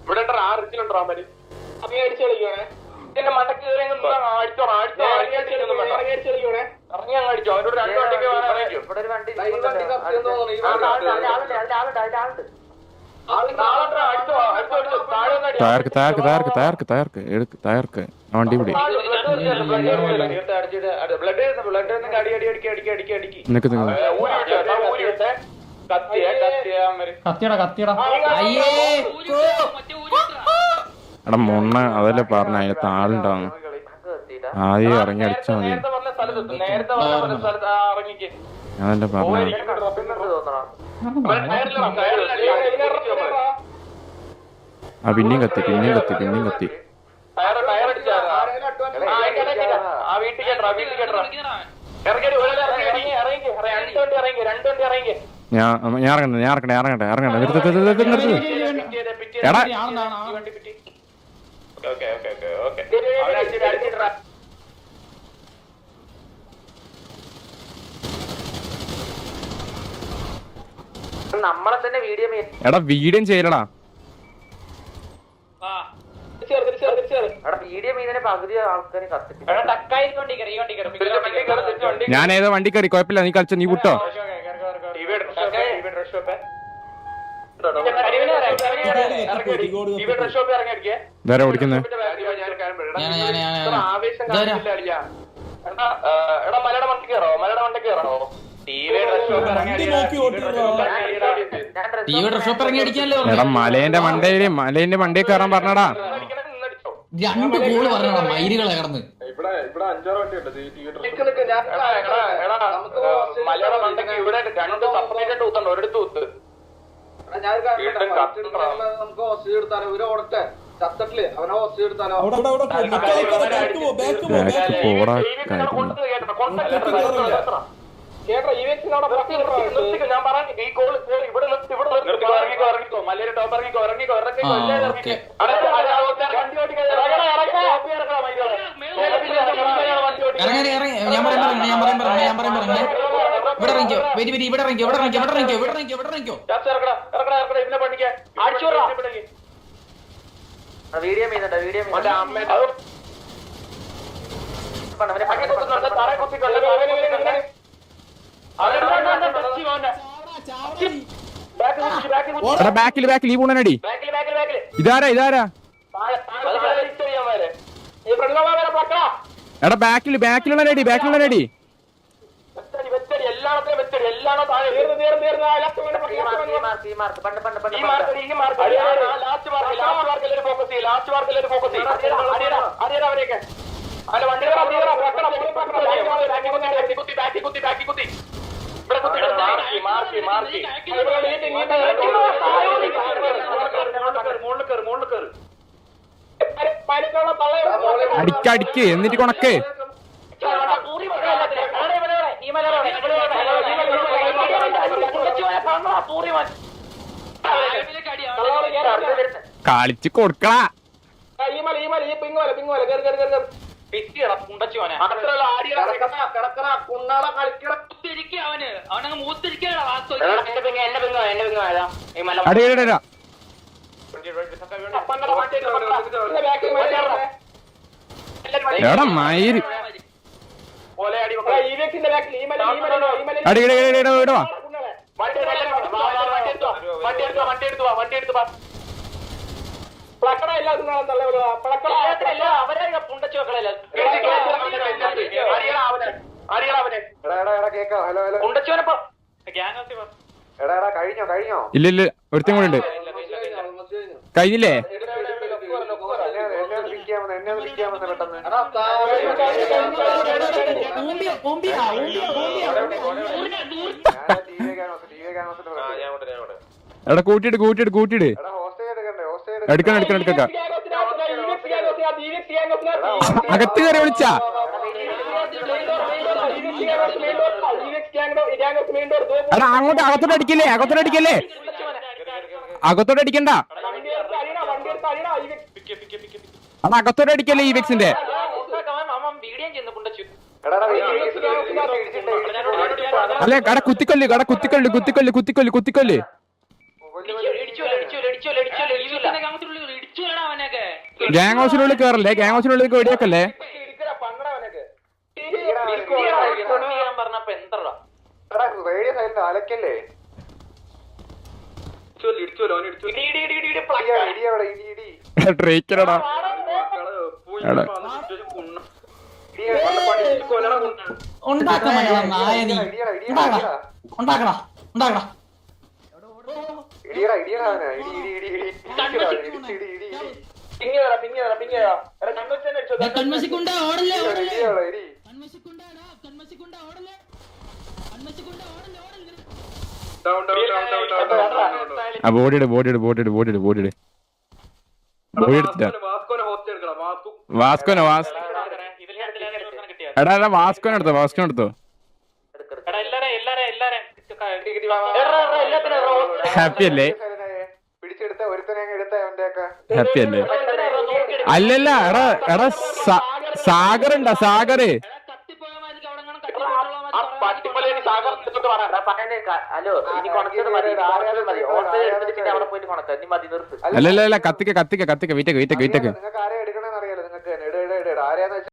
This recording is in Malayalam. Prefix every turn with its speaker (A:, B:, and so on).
A: ഇവിടെ റിച്ചിലുണ്ടോ അവര് അപ്പൊ അടിച്ചു കളിക്കണേ എന്റെ മണ്ടക്ക് അടിച്ചോ ഇറങ്ങി അങ്ങ് അടിച്ചോ അവരോട് 2 വണ്ടിക്ക്
B: തയ്യാർക്ക് വണ്ടി പിടി എടാ മൊണ്ണ അതല്ലേ പറഞ്ഞ അതിനകത്ത് ആളുണ്ടാവുന്നു ആദ്യം ഇറങ്ങി അടിച്ചാ മതി അതല്ലേ പറഞ്ഞ ആ പിന്നെയും കത്തി ഞാൻ ഇറങ്ങട്ടെ എടാ
A: നമ്മളെ തന്നെ വീഡിയോ
B: വീഡിയോ ചെയ്യലടാ ഞാൻ ഏതോ വണ്ടി കയറി കുഴപ്പമില്ല നീ കളിച്ചോ നീ വിട്ടോ ഇതാരാ ഓടിക്കുന്നത് എടാ മലേന്റെ മണ്ടയിൽ കയറാൻ പറഞ്ഞടാ
C: 2 ഗോള് പറഞ്ഞടാ മയിലുകളെ കിടന്ന്
A: മലയാളം മണ്ടയ്ക്ക് ഇവിടെ 2 സെപ്പറേറ്റ് ഊത്തുണ്ട് ഒരിടത്ത് ഊത്ത് നമുക്ക് ഹോസ്റ്റേജ് എടുത്താലോ ഒരു ഓടട്ടെ ചത്തട്ടില് അവനെ ഹോസ്റ്റേജ് എടുത്താലോ ഞാൻ പറഞ്ഞു ഈ കോൾ ഇവിടെ ഇറങ്ങിക്കോ മലയുടെ ടോപ്പ് ഇറങ്ങിക്കോ
B: ബാക്കിൽ ഈ പൂണനടി ഇതാരാ എടാ ബാക്കിലുള്ള നടി അടിക്ക് എന്നിട്ട് കൊണക്ക് കളിച്ച് കൊടുക്കടാ അടിയടാ എടാ മയിര് അടിയടാ ഇല്ല ഒരുത്തും കൂടെ ഉണ്ട് കഴിഞ്ഞില്ലേ എടാ കൂട്ടിയിട് എടുക്കണം അകത്ത് കയറി വിളിച്ചാ എടാ അങ്ങോട്ട് അകത്തോട്ട് അടിക്കല്ലേ അകത്തോട്ട് അടിക്കണ്ട അത് അകത്തോട്ട് അടിക്കല്ലേ ഈ വെക്സിന്റെ അല്ലെ കട കുത്തിക്കൊല്ല് ഗ്യാങ് ഹൗസിനുള്ളിൽ കയറല്ലേ, ഗ്യാങ് ഹൗസിനുള്ളിൽ വെടിയൊക്കല്ലേ.
D: അലക്കല്ലേ
B: ട്രേക്കലടാ
C: ഉണ്ടാക്കാം നായ നീ ഉണ്ടാക്കടാ ഉണ്ടാക്കടാ.
D: ഇടിയടാ ഇടിയടാ ഇടി ഇടി ഇടി ഇടി
C: കൺമശിക്കുണ്ട ഓടല്ലേ ഓടല്ലേ
D: ഇടി
C: കൺമശിക്കുണ്ടാടാ കൺമശിക്കുണ്ട ഓടല്ലേ കൺമശിക്കുണ്ട ഓടല്ലേ ഓടല്ലേ.
B: ആ ബോഡിയുടെ ബോഡി എടുത്തിട്ടാ വാസ്കോനെ എടാ വാസ്കോനെ എടുത്തോ. ഹാപ്പി അല്ലേ?
D: പിടിച്ചെടുത്ത ഒരുത്തനെ എടുത്ത അവന്റെയൊക്കെ
B: ഹാപ്പി അല്ലേ? അല്ലല്ല എടാ സാഗറുണ്ടാ സാഗറ്.
A: ഹലോ ഇനി കൊണച്ചത് മതി പിന്നെ അവിടെ പോയിട്ട് കൊണക്ക ഇനി മതി നിർത്ത്.
B: അല്ലല്ല കത്തിക്ക വെയിറ്റ്
D: നിങ്ങൾക്ക് ആരെ എടുക്കണമെന്ന് അറിയാലോ. നിങ്ങൾക്ക് ആരെയാന്ന്